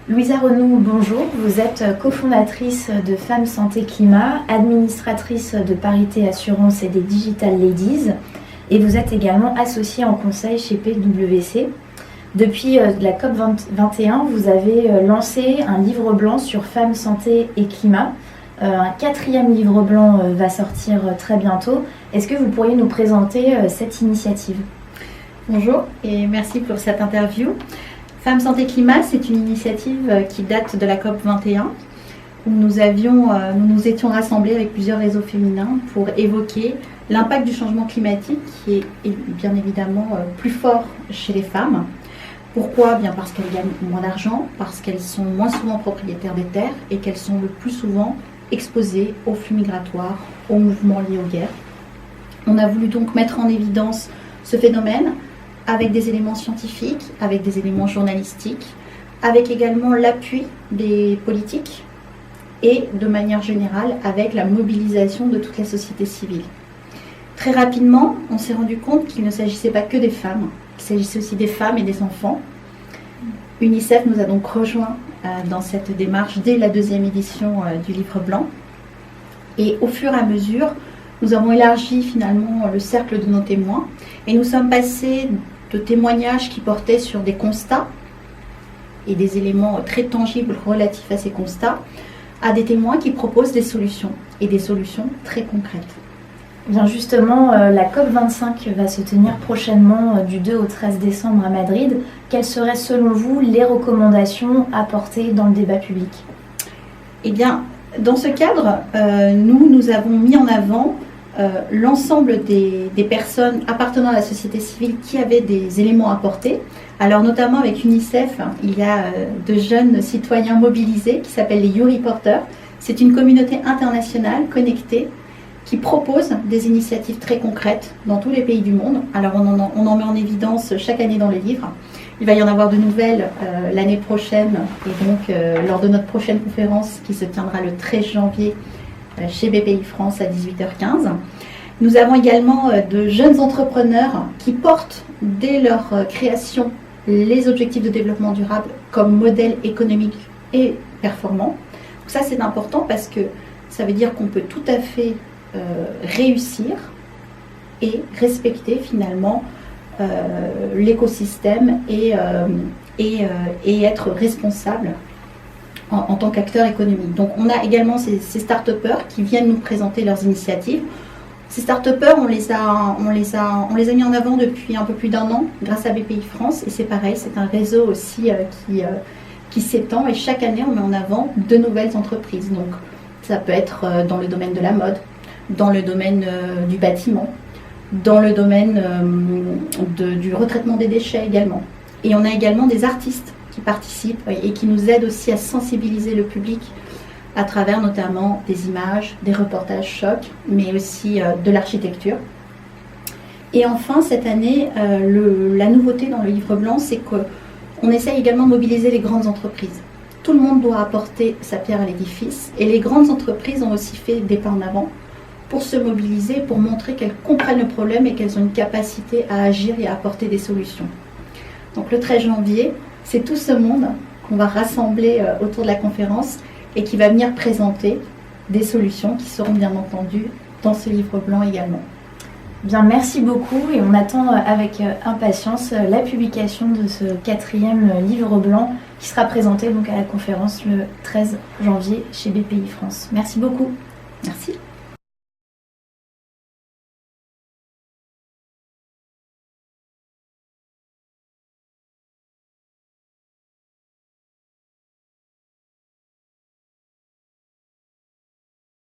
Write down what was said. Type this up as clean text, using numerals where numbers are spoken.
Louisa Renou, bonjour. Vous êtes cofondatrice de Femmes Santé Climat, administratrice de Parité Assurance et des Digital Ladies, et vous êtes également associée en conseil chez PwC. Depuis la COP 21, vous avez lancé un livre blanc sur Femmes, Santé et Climat. Un 4e livre blanc va sortir très bientôt. Est-ce que vous pourriez nous présenter cette initiative ? Bonjour et merci pour cette interview. Femmes Santé Climat, c'est une initiative qui date de la COP 21 où nous nous étions rassemblés avec plusieurs réseaux féminins pour évoquer l'impact du changement climatique qui est bien évidemment plus fort chez les femmes. Pourquoi ? Bien parce qu'elles gagnent moins d'argent, parce qu'elles sont moins souvent propriétaires des terres et qu'elles sont le plus souvent exposées aux flux migratoires, aux mouvements liés aux guerres. On a voulu donc mettre en évidence ce phénomène avec des éléments scientifiques, avec des éléments journalistiques, avec également l'appui des politiques et de manière générale avec la mobilisation de toute la société civile. Très rapidement, on s'est rendu compte qu'il ne s'agissait pas que des femmes, qu'il s'agissait aussi des femmes et des enfants. UNICEF nous a donc rejoints dans cette démarche dès la 2e édition du livre blanc. Et au fur et à mesure, nous avons élargi finalement le cercle de nos témoins et nous sommes passés de témoignages qui portaient sur des constats et des éléments très tangibles relatifs à ces constats à des témoins qui proposent des solutions et des solutions très concrètes. Bien justement, la COP25 va se tenir prochainement du 2 au 13 décembre à Madrid. Quelles seraient selon vous les recommandations apportées dans le débat public ? Eh bien, dans ce cadre, nous avons mis en avant l'ensemble des personnes appartenant à la société civile qui avaient des éléments à apporter. Alors notamment avec UNICEF, il y a de jeunes citoyens mobilisés qui s'appellent les You Reporters. C'est une communauté internationale connectée qui propose des initiatives très concrètes dans tous les pays du monde. Alors on en met en évidence chaque année dans les livres. Il va y en avoir de nouvelles l'année prochaine et donc lors de notre prochaine conférence qui se tiendra le 13 janvier chez BPI France à 18h15. Nous avons également de jeunes entrepreneurs qui portent dès leur création les objectifs de développement durable comme modèle économique et performant. Donc ça c'est important parce que ça veut dire qu'on peut tout à fait réussir et respecter finalement l'écosystème et être responsable en tant qu'acteur économique. Donc on a également ces start-upers qui viennent nous présenter leurs initiatives. Ces start-upers, on les a mis en avant depuis un peu plus d'1 an grâce à BPI France et c'est pareil, c'est un réseau aussi qui s'étend et chaque année on met en avant de nouvelles entreprises. Donc ça peut être dans le domaine de la mode, dans le domaine du bâtiment, dans le domaine du retraitement des déchets également. Et on a également des artistes qui participent et qui nous aident aussi à sensibiliser le public à travers notamment des images, des reportages chocs, mais aussi de l'architecture. Et enfin, cette année, la nouveauté dans le livre blanc, c'est qu'on essaye également de mobiliser les grandes entreprises. Tout le monde doit apporter sa pierre à l'édifice et les grandes entreprises ont aussi fait des pas en avant pour se mobiliser, pour montrer qu'elles comprennent le problème et qu'elles ont une capacité à agir et à apporter des solutions. Donc le 13 janvier, c'est tout ce monde qu'on va rassembler autour de la conférence et qui va venir présenter des solutions qui seront bien entendu dans ce livre blanc également. Bien, merci beaucoup et on attend avec impatience la publication de ce 4e livre blanc qui sera présenté donc à la conférence le 13 janvier chez BPI France. Merci beaucoup. Merci.